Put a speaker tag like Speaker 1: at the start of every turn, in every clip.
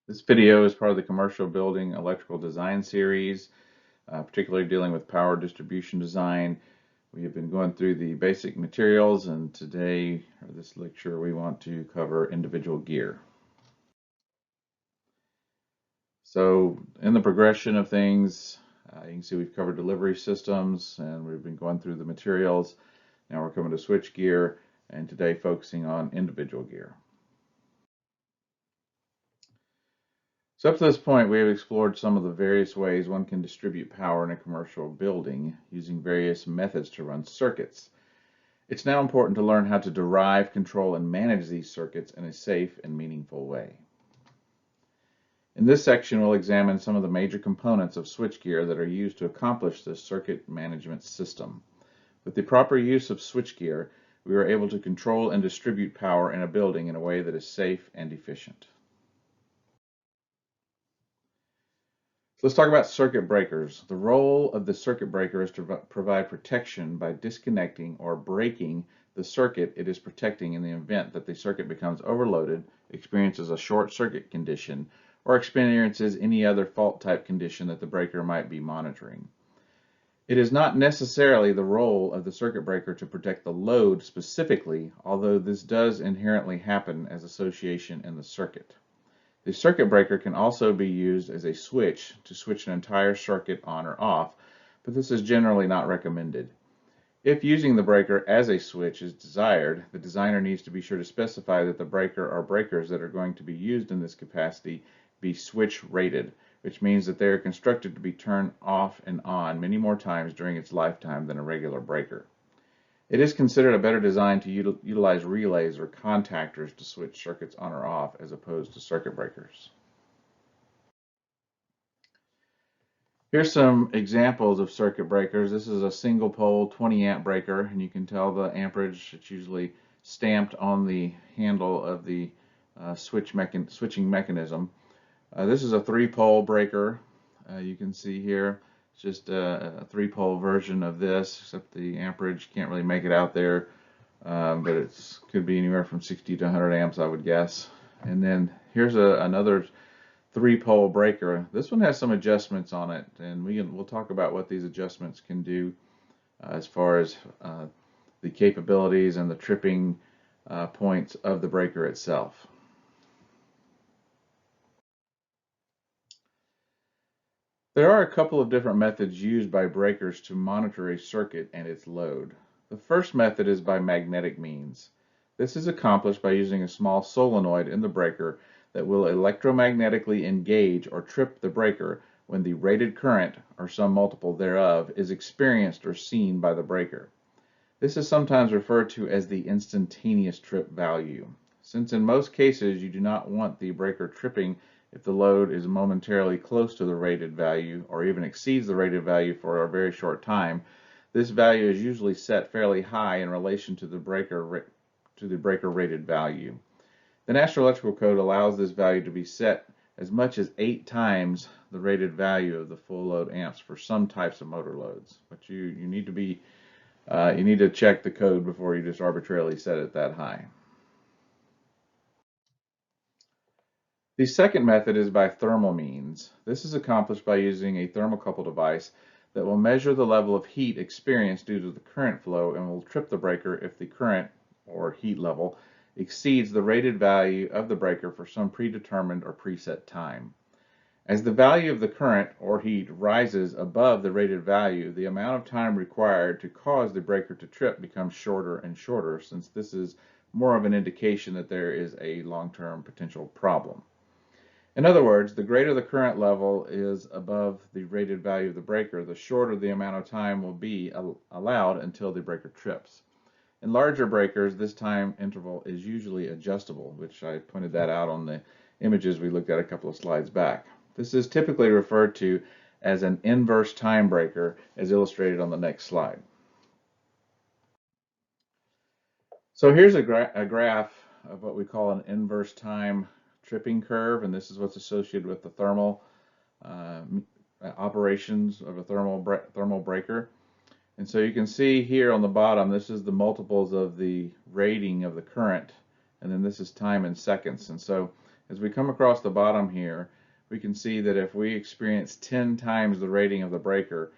Speaker 1: This video is part of the Commercial Building Electrical Design series, particularly dealing with power distribution design. We have been going through the basic materials, and today, or this lecture, we want to cover individual gear. So in the progression of things, you can see we've covered delivery systems, and we've been going through the materials. Now we're coming to switch gear, and today focusing on individual gear. So up to this point, we have explored some of the various ways one can distribute power in a commercial building using various methods to run circuits. It's now important to learn how to derive, control, and manage these circuits in a safe and meaningful way. In this section, we'll examine some of the major components of switchgear that are used to accomplish this circuit management system. With the proper use of switchgear, we are able to control and distribute power in a building in a way that is safe and efficient. Let's talk about circuit breakers. The role of the circuit breaker is to provide protection by disconnecting or breaking the circuit it is protecting in the event that the circuit becomes overloaded, experiences a short circuit condition, or experiences any other fault type condition that the breaker might be monitoring. It is not necessarily the role of the circuit breaker to protect the load specifically, although this does inherently happen as association in the circuit. The circuit breaker can also be used as a switch to switch an entire circuit on or off, but this is generally not recommended. If using the breaker as a switch is desired, the designer needs to be sure to specify that the breaker or breakers that are going to be used in this capacity be switch rated, which means that they are constructed to be turned off and on many more times during its lifetime than a regular breaker. It is considered a better design to utilize relays or contactors to switch circuits on or off as opposed to circuit breakers. Here's some examples of circuit breakers. This is a single pole 20 amp breaker, and you can tell the amperage. It's usually stamped on the handle of the switching mechanism. This is a 3-pole breaker. You can see here. It's just a 3-pole version of this, except the amperage can't really make it out there, but it could be anywhere from 60 to 100 amps, I would guess. And then here's another 3-pole breaker. This one has some adjustments on it, and we'll talk about what these adjustments can do as far as the capabilities and the tripping points of the breaker itself. There are a couple of different methods used by breakers to monitor a circuit and its load. The first method is by magnetic means. This is accomplished by using a small solenoid in the breaker that will electromagnetically engage or trip the breaker when the rated current, or some multiple thereof, is experienced or seen by the breaker. This is sometimes referred to as the instantaneous trip value. Since in most cases you do not want the breaker tripping if the load is momentarily close to the rated value or even exceeds the rated value for a very short time, this value is usually set fairly high in relation to the breaker rated value. The National Electrical Code allows this value to be set as much as 8 times the rated value of the full load amps for some types of motor loads. But you need to check the code before you just arbitrarily set it that high. The second method is by thermal means. This is accomplished by using a thermocouple device that will measure the level of heat experienced due to the current flow and will trip the breaker if the current, or heat level, exceeds the rated value of the breaker for some predetermined or preset time. As the value of the current, or heat, rises above the rated value, the amount of time required to cause the breaker to trip becomes shorter and shorter, since this is more of an indication that there is a long-term potential problem. In other words, the greater the current level is above the rated value of the breaker, the shorter the amount of time will be allowed until the breaker trips. In larger breakers, this time interval is usually adjustable, which I pointed that out on the images we looked at a couple of slides back. This is typically referred to as an inverse time breaker, as illustrated on the next slide. So here's a graph of what we call an inverse time tripping curve, and this is what's associated with the thermal operations of a thermal breaker. And so you can see here on the bottom, this is the multiples of the rating of the current, and then this is time in seconds. And so As we come across the bottom here, we can see that if we experience 10 times the rating of the breaker,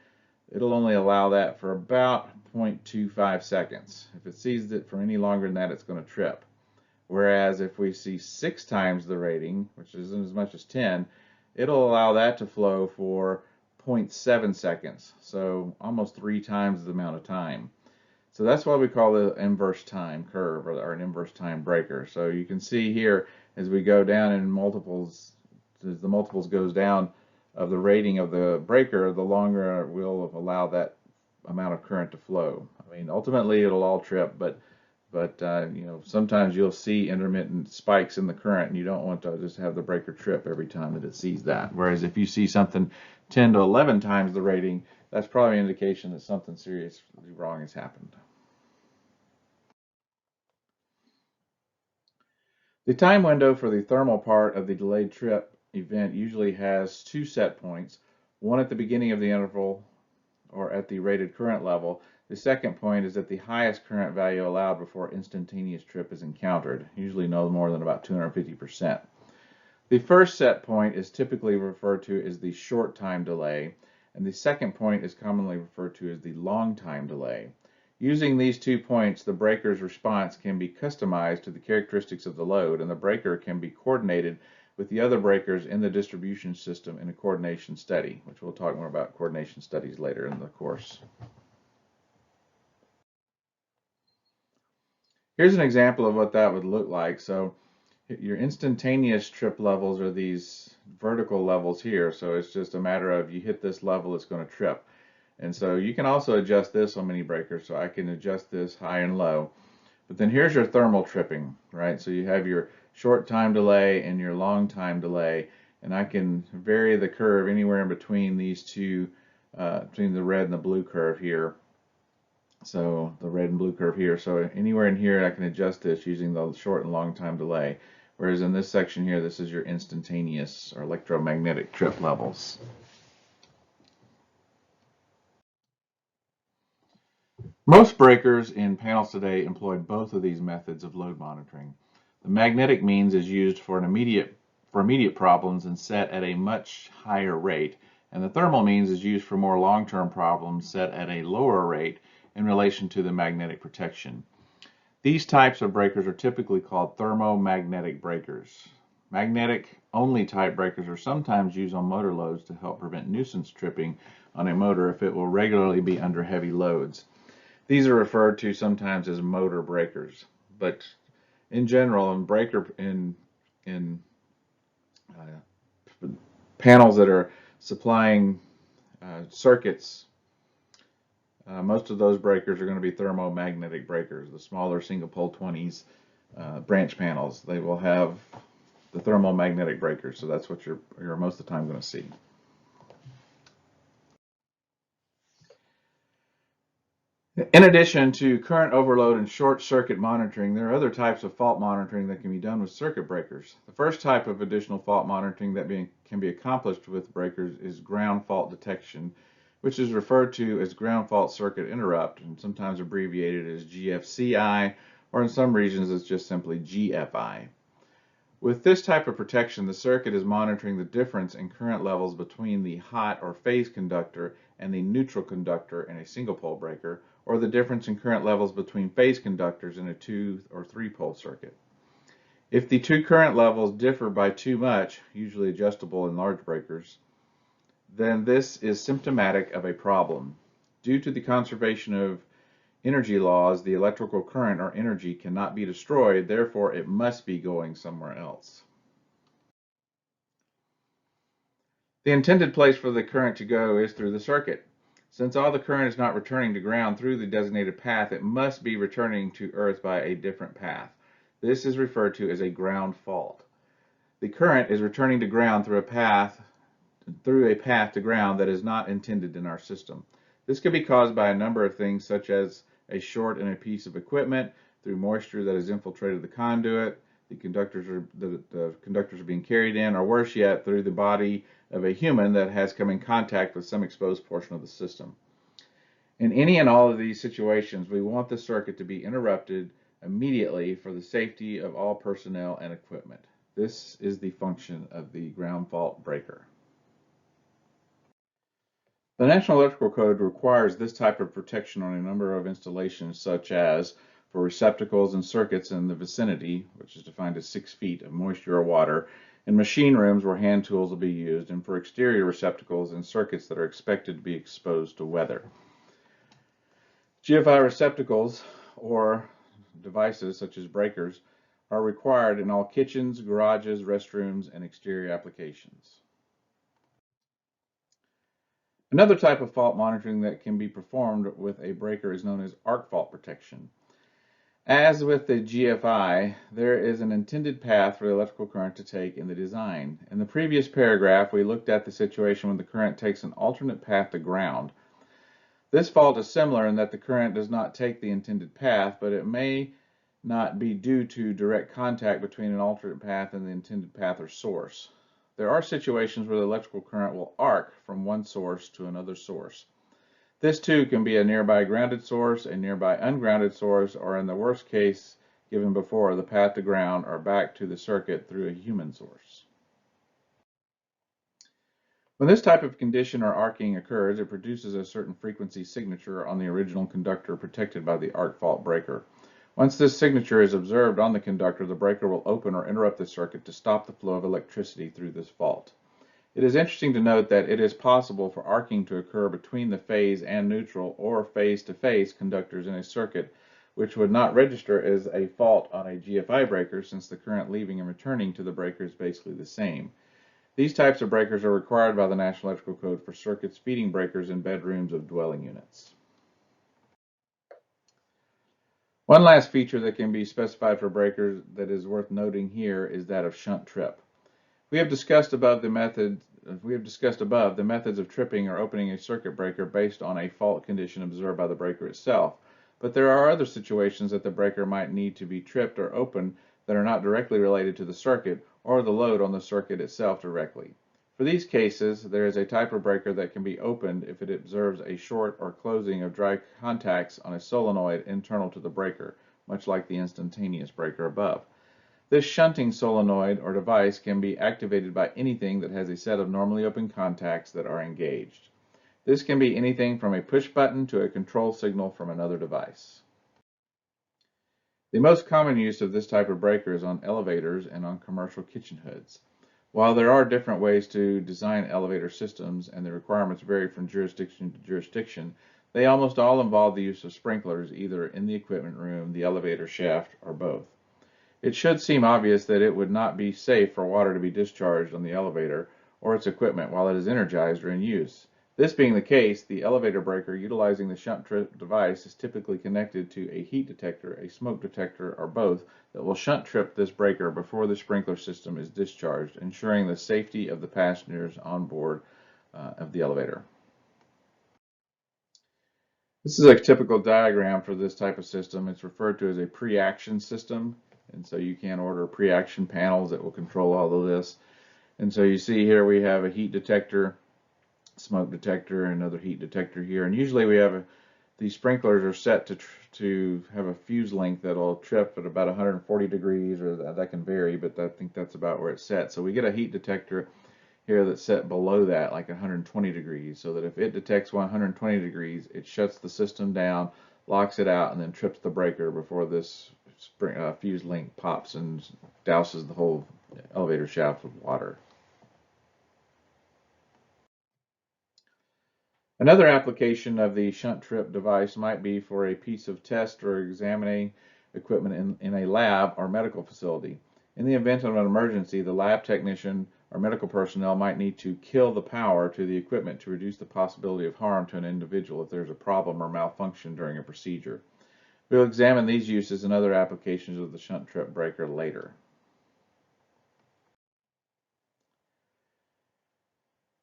Speaker 1: it'll only allow that for about 0.25 seconds. If it sees it for any longer than that, it's going to trip. Whereas if we see 6 times the rating, which isn't as much as 10, it'll allow that to flow for 0.7 seconds, so almost 3 times the amount of time. So that's why we call it an inverse time curve, or an inverse time breaker. So you can see here as we go down in multiples, as the multiples goes down of the rating of the breaker, the longer it will allow that amount of current to flow. I mean, ultimately it'll all trip, but sometimes you'll see intermittent spikes in the current, and you don't want to just have the breaker trip every time that it sees that. Whereas if you see something 10 to 11 times the rating, that's probably an indication that something seriously wrong has happened. The time window for the thermal part of the delayed trip event usually has 2 set points, one at the beginning of the interval or at the rated current level. The second point is at the highest current value allowed before instantaneous trip is encountered, usually no more than about 250%. The first set point is typically referred to as the short time delay, and the second point is commonly referred to as the long time delay. Using these 2 points, the breaker's response can be customized to the characteristics of the load, and the breaker can be coordinated with the other breakers in the distribution system in a coordination study, which we'll talk more about coordination studies later in the course. Here's an example of what that would look like. So your instantaneous trip levels are these vertical levels here. So it's just a matter of you hit this level, it's going to trip. And so you can also adjust this on mini breakers. So I can adjust this high and low. But then here's your thermal tripping, right? So you have your short time delay and your long time delay. And I can vary the curve anywhere in between these two, between the red and the blue curve here. So the red and blue curve here. So anywhere in here I can adjust this using the short and long time delay. Whereas in this section here, this is your instantaneous or electromagnetic trip levels. Most breakers in panels today employ both of these methods of load monitoring. The magnetic means is used for immediate problems and set at a much higher rate, and the thermal means is used for more long-term problems set at a lower rate in relation to the magnetic protection. These types of breakers are typically called thermomagnetic breakers. Magnetic-only type breakers are sometimes used on motor loads to help prevent nuisance tripping on a motor if it will regularly be under heavy loads. These are referred to sometimes as motor breakers, but in general, in panels that are supplying circuits, most of those breakers are going to be thermomagnetic breakers. The smaller single pole 20s branch panels, they will have the thermomagnetic breakers, so that's what you're most of the time going to see. In addition to current overload and short circuit monitoring, there are other types of fault monitoring that can be done with circuit breakers. The first type of additional fault monitoring that can be accomplished with breakers is ground fault detection, which is referred to as ground fault circuit interrupt, and sometimes abbreviated as GFCI, or in some regions it's just simply GFI. With this type of protection, the circuit is monitoring the difference in current levels between the hot or phase conductor and the neutral conductor in a single pole breaker, or the difference in current levels between phase conductors in a 2 or 3 pole circuit. If the two current levels differ by too much, usually adjustable in large breakers, then this is symptomatic of a problem. Due to the conservation of energy laws, the electrical current or energy cannot be destroyed, therefore it must be going somewhere else. The intended place for the current to go is through the circuit. Since all the current is not returning to ground through the designated path, it must be returning to earth by a different path. This is referred to as a ground fault. The current is returning to ground through a path to ground that is not intended in our system. This could be caused by a number of things, such as a short in a piece of equipment, through moisture that has infiltrated the conduit, the conductors are being carried in, or worse yet, through the body of a human that has come in contact with some exposed portion of the system. In any and all of these situations, we want the circuit to be interrupted immediately for the safety of all personnel and equipment. This is the function of the ground fault breaker. The National Electrical Code requires this type of protection on a number of installations, such as for receptacles and circuits in the vicinity, which is defined as 6 feet of moisture or water, in machine rooms where hand tools will be used, and for exterior receptacles and circuits that are expected to be exposed to weather. GFI receptacles or devices such as breakers are required in all kitchens, garages, restrooms, and exterior applications. Another type of fault monitoring that can be performed with a breaker is known as arc fault protection. As with the GFI, there is an intended path for the electrical current to take in the design. In the previous paragraph, we looked at the situation when the current takes an alternate path to ground. This fault is similar in that the current does not take the intended path, but it may not be due to direct contact between an alternate path and the intended path or source. There are situations where the electrical current will arc from one source to another source. This too can be a nearby grounded source, a nearby ungrounded source, or in the worst case given before, the path to ground or back to the circuit through a human source. When this type of condition or arcing occurs, it produces a certain frequency signature on the original conductor protected by the arc fault breaker. Once this signature is observed on the conductor, the breaker will open or interrupt the circuit to stop the flow of electricity through this fault. It is interesting to note that it is possible for arcing to occur between the phase and neutral or phase-to-phase conductors in a circuit, which would not register as a fault on a GFI breaker since the current leaving and returning to the breaker is basically the same. These types of breakers are required by the National Electrical Code for circuits feeding breakers in bedrooms of dwelling units. One last feature that can be specified for breakers that is worth noting here is that of shunt trip. We have discussed above the methods of tripping or opening a circuit breaker based on a fault condition observed by the breaker itself, but there are other situations that the breaker might need to be tripped or opened that are not directly related to the circuit or the load on the circuit itself directly. For these cases, there is a type of breaker that can be opened if it observes a short or closing of dry contacts on a solenoid internal to the breaker, much like the instantaneous breaker above. This shunting solenoid or device can be activated by anything that has a set of normally open contacts that are engaged. This can be anything from a push button to a control signal from another device. The most common use of this type of breaker is on elevators and on commercial kitchen hoods. While there are different ways to design elevator systems and the requirements vary from jurisdiction to jurisdiction, they almost all involve the use of sprinklers either in the equipment room, the elevator shaft, or both. It should seem obvious that it would not be safe for water to be discharged on the elevator or its equipment while it is energized or in use. This being the case, the elevator breaker utilizing the shunt trip device is typically connected to a heat detector, a smoke detector, or both that will shunt trip this breaker before the sprinkler system is discharged, ensuring the safety of the passengers on board of the elevator. This is a typical diagram for this type of system. It's referred to as a pre-action system. And so you can order pre-action panels that will control all of this. And so you see here we have a heat detector, smoke detector, and another heat detector here. And usually we have these sprinklers are set to have a fuse length that'll trip at about 140 degrees, or that can vary, but I think that's about where it's set. So we get a heat detector here that's set below that, like 120 degrees, so that if it detects 120 degrees, it shuts the system down, locks it out, and then trips the breaker before this fuse link pops and douses the whole elevator shaft with water. Another application of the shunt trip device might be for a piece of test or examining equipment in a lab or medical facility. In the event of an emergency, the lab technician or medical personnel might need to kill the power to the equipment to reduce the possibility of harm to an individual if there's a problem or malfunction during a procedure. We'll examine these uses and other applications of the shunt trip breaker later.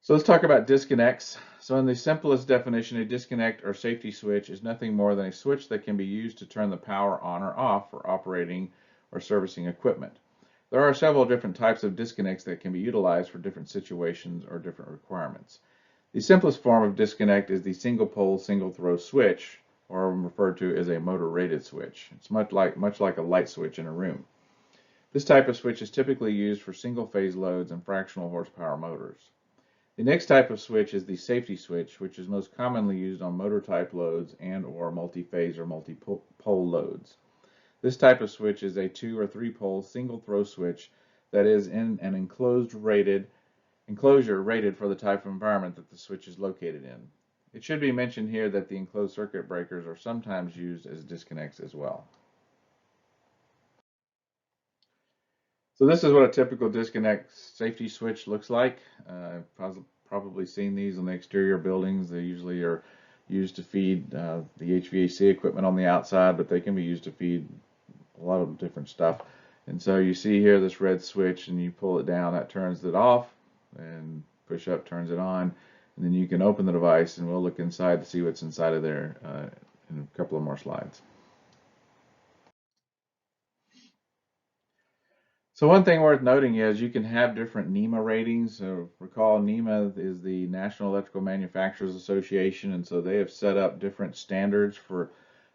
Speaker 1: So let's talk about disconnects. So in the simplest definition, a disconnect or safety switch is nothing more than a switch that can be used to turn the power on or off for operating or servicing equipment. There are several different types of disconnects that can be utilized for different situations or different requirements. The simplest form of disconnect is the single pole, single throw switch, or referred to as a motor rated switch. It's much like a light switch in a room. This type of switch is typically used for single-phase loads and fractional horsepower motors. The next type of switch is the safety switch, which is most commonly used on motor-type loads and/or multi-phase or multi-pole loads. This type of switch is a 2 or 3 pole single throw switch that is in an enclosure rated for the type of environment that the switch is located in. It should be mentioned here that the enclosed circuit breakers are sometimes used as disconnects as well. So this is what a typical disconnect safety switch looks like. I've probably seen these on the exterior buildings. They usually are used to feed the HVAC equipment on the outside, but they can be used to feed a lot of different stuff. And so you see here this red switch, and you pull it down, that turns it off, and push up turns it on, and then you can open the device, and we'll look inside to see what's inside of there in a couple of more slides. So one thing worth noting is you can have different NEMA ratings. So recall, NEMA is the National Electrical Manufacturers Association, and so they have set up different standards for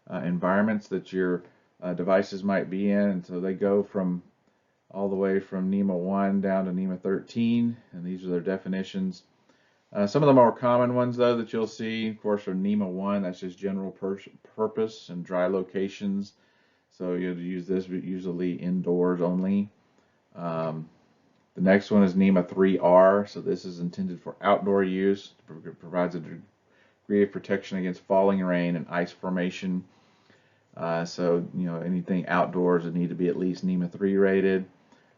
Speaker 1: environments that your devices might be in. And so they go from all the way from NEMA 1 down to NEMA 13, and these are their definitions. Some of the more common ones, though, that you'll see, of course, are NEMA 1, that's just general purpose and dry locations. So you'll use this usually indoors only. The next one is NEMA 3R, so this is intended for outdoor use. It provides a degree of protection against falling rain and ice formation. So, anything outdoors would need to be at least NEMA 3 rated.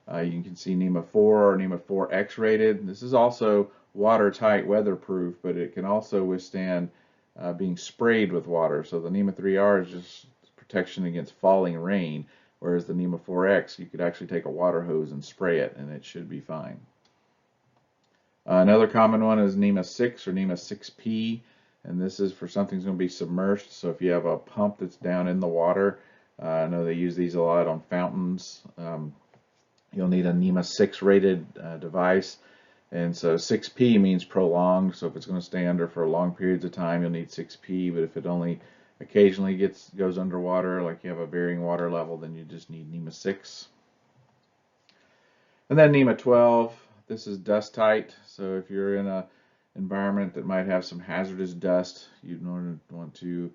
Speaker 1: You can see NEMA 4 or NEMA 4X rated. This is also watertight, weatherproof, but it can also withstand being sprayed with water. So the NEMA 3R is just protection against falling rain, whereas the NEMA 4X, you could actually take a water hose and spray it, and it should be fine. Another common one is NEMA 6 or NEMA 6P, and this is for something that's going to be submerged. So if you have a pump that's down in the water, I know they use these a lot on fountains. You'll need a NEMA 6 rated device, and so 6P means prolonged. So if it's going to stay under for long periods of time, you'll need 6P, but if it only occasionally goes underwater, like you have a varying water level, then you just need NEMA 6. And then NEMA 12, this is dust tight. So if you're in an environment that might have some hazardous dust, you'd want to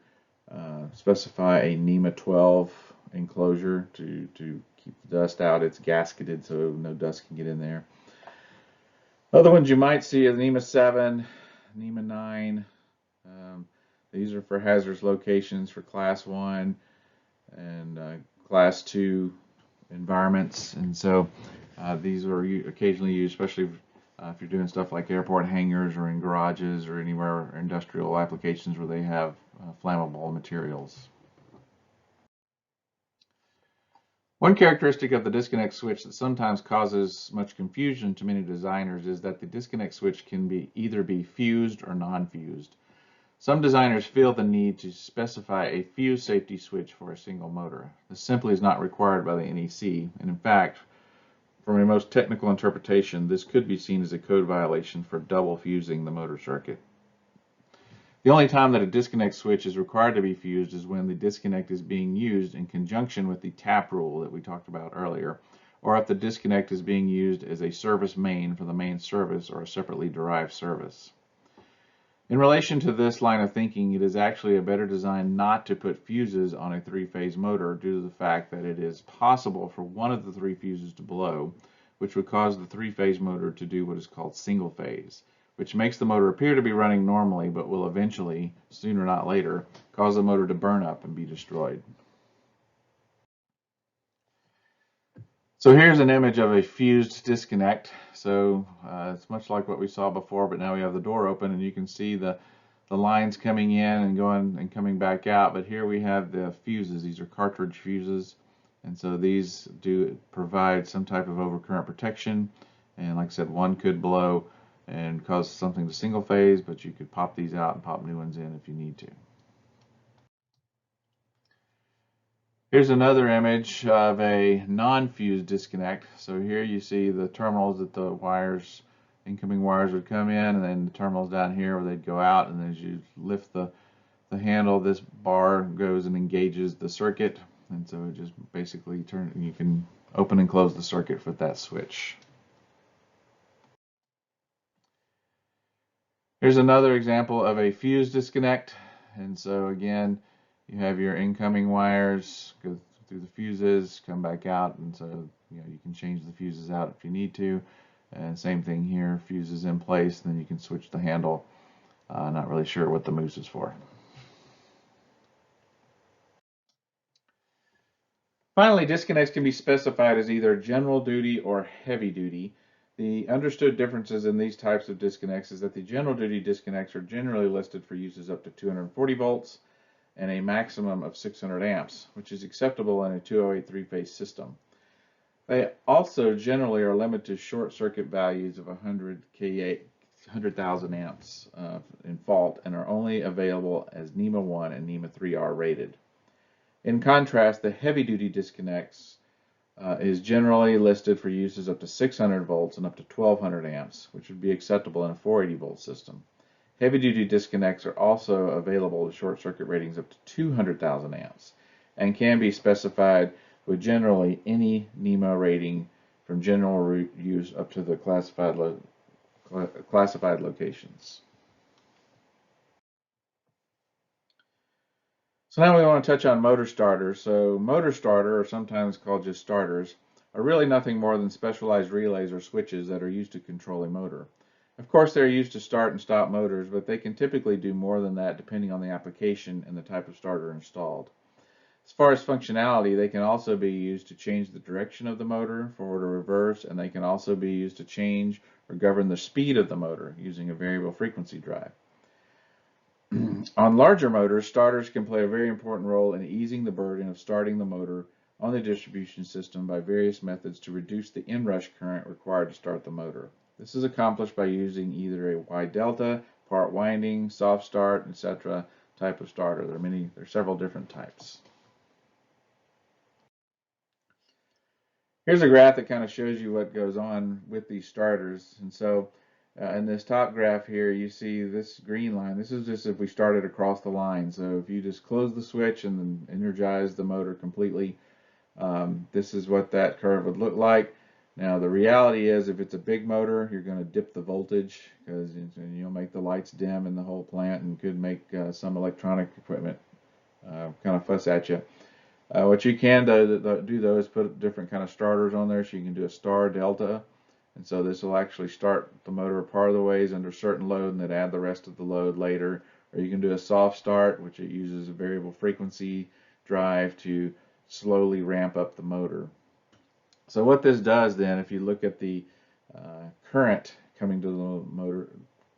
Speaker 1: specify a NEMA 12 enclosure to keep the dust out. It's gasketed so no dust can get in there. Other ones you might see is NEMA 7, NEMA 9. These are for hazardous locations for Class 1 and Class 2 environments. And so these are occasionally used, especially if you're doing stuff like airport hangars or in garages or anywhere industrial applications where they have flammable materials. One characteristic of the disconnect switch that sometimes causes much confusion to many designers is that the disconnect switch can either be fused or non-fused. Some designers feel the need to specify a fused safety switch for a single motor. This simply is not required by the NEC, and in fact, from a most technical interpretation, this could be seen as a code violation for double fusing the motor circuit. The only time that a disconnect switch is required to be fused is when the disconnect is being used in conjunction with the tap rule that we talked about earlier, or if the disconnect is being used as a service main for the main service or a separately derived service. In relation to this line of thinking, it is actually a better design not to put fuses on a three-phase motor due to the fact that it is possible for one of the three fuses to blow, which would cause the three-phase motor to do what is called single phase, which makes the motor appear to be running normally but will eventually, sooner or not later, cause the motor to burn up and be destroyed. So here's an image of a fused disconnect. So it's much like what we saw before, but now we have the door open and you can see the lines coming in and going and coming back out. But here we have the fuses. These are cartridge fuses, and so these do provide some type of overcurrent protection. And like I said, one could blow and cause something to single phase, but you could pop these out and pop new ones in if you need to. Here's another image of a non-fused disconnect. So here you see the terminals that the incoming wires would come in, and then the terminals down here where they'd go out, and as you lift the handle, this bar goes and engages the circuit, and so it just basically you can open and close the circuit with that switch. Here's another example of a fuse disconnect. And so again, you have your incoming wires go through the fuses, come back out, and so you can change the fuses out if you need to. And same thing here, fuses in place, then you can switch the handle. Not really sure what the moose is for. Finally, disconnects can be specified as either general duty or heavy duty. The understood differences in these types of disconnects is that the general duty disconnects are generally listed for uses up to 240 volts and a maximum of 600 amps, which is acceptable in a 208 three-phase system. They also generally are limited to short circuit values of 100,000 amps in fault and are only available as NEMA 1 and NEMA 3R rated. In contrast, the heavy-duty disconnects is generally listed for uses up to 600 volts and up to 1200 amps, which would be acceptable in a 480 volt system. Heavy-duty disconnects are also available with short circuit ratings up to 200,000 amps and can be specified with generally any NEMA rating from general use up to the classified locations. So now we want to touch on motor starters. So motor starter, or sometimes called just starters, are really nothing more than specialized relays or switches that are used to control a motor. Of course, they're used to start and stop motors, but they can typically do more than that depending on the application and the type of starter installed. As far as functionality, they can also be used to change the direction of the motor, forward or reverse, and they can also be used to change or govern the speed of the motor using a variable frequency drive. On larger motors, starters can play a very important role in easing the burden of starting the motor on the distribution system by various methods to reduce the inrush current required to start the motor. This is accomplished by using either a wide delta, part winding, soft start, etc. type of starter. There are several different types. Here's a graph that kind of shows you what goes on with these starters. And so in this top graph here, you see this green line. This is just if we started across the line. So if you just close the switch and then energize the motor completely, this is what that curve would look like. Now the reality is if it's a big motor, you're going to dip the voltage because you'll make the lights dim in the whole plant and could make some electronic equipment kind of fuss at you. What you can do though is put different kind of starters on there, so you can do a star delta, and so this will actually start the motor part of the ways under a certain load and then add the rest of the load later. Or you can do a soft start, which it uses a variable frequency drive to slowly ramp up the motor. So what this does then, if you look at the current coming to the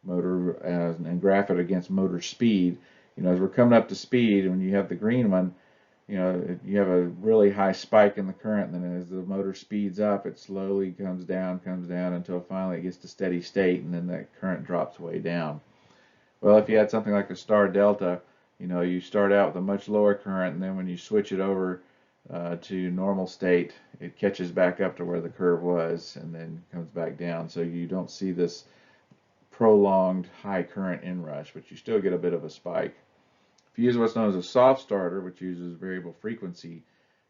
Speaker 1: motor and graph it against motor speed, as we're coming up to speed, and when you have the green one, you have a really high spike in the current, and then as the motor speeds up, it slowly comes down until finally it gets to steady state, and then that current drops way down. Well, if you had something like a star delta, you start out with a much lower current, and then when you switch it over to normal state, it catches back up to where the curve was, and then comes back down. So you don't see this prolonged high current inrush, but you still get a bit of a spike. If you use what's known as a soft starter, which uses variable frequency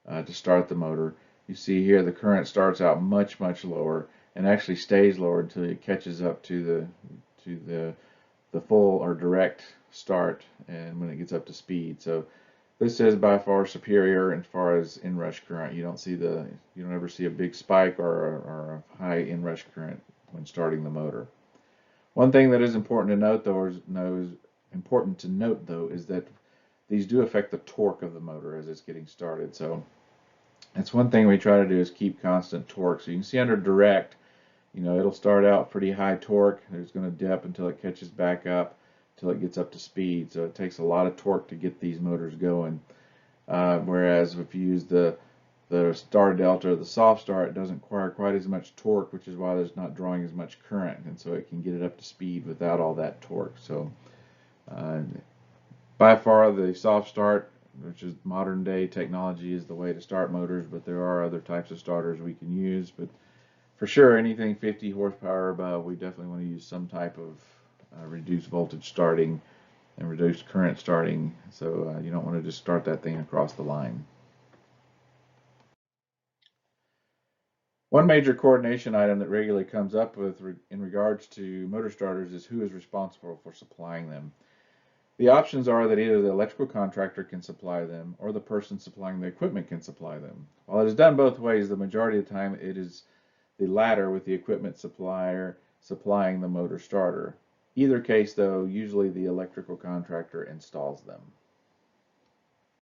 Speaker 1: to start the motor, you see here the current starts out much lower and actually stays lower until it catches up to the full or direct start, and when it gets up to speed. So this is by far superior as far as inrush current. You don't ever see a big spike or a high inrush current when starting the motor. One thing that is important to note though is that these do affect the torque of the motor as it's getting started. So that's one thing we try to do is keep constant torque. So you can see under direct, it'll start out pretty high torque. It's going to dip until it catches back up, until it gets up to speed. So it takes a lot of torque to get these motors going. Whereas if you use the star delta or the soft start, it doesn't require quite as much torque, which is why there's not drawing as much current, and so it can get it up to speed without all that torque. So by far the soft start, which is modern day technology, is the way to start motors, but there are other types of starters we can use. But for sure, anything 50 horsepower above, we definitely want to use some type of reduced voltage starting and reduced current starting, so you don't want to just start that thing across the line. One major coordination item that regularly comes up in regards to motor starters is who is responsible for supplying them. The options are that either the electrical contractor can supply them or the person supplying the equipment can supply them. While it is done both ways, the majority of the time it is the latter with the equipment supplier supplying the motor starter. Either case, though, usually the electrical contractor installs them.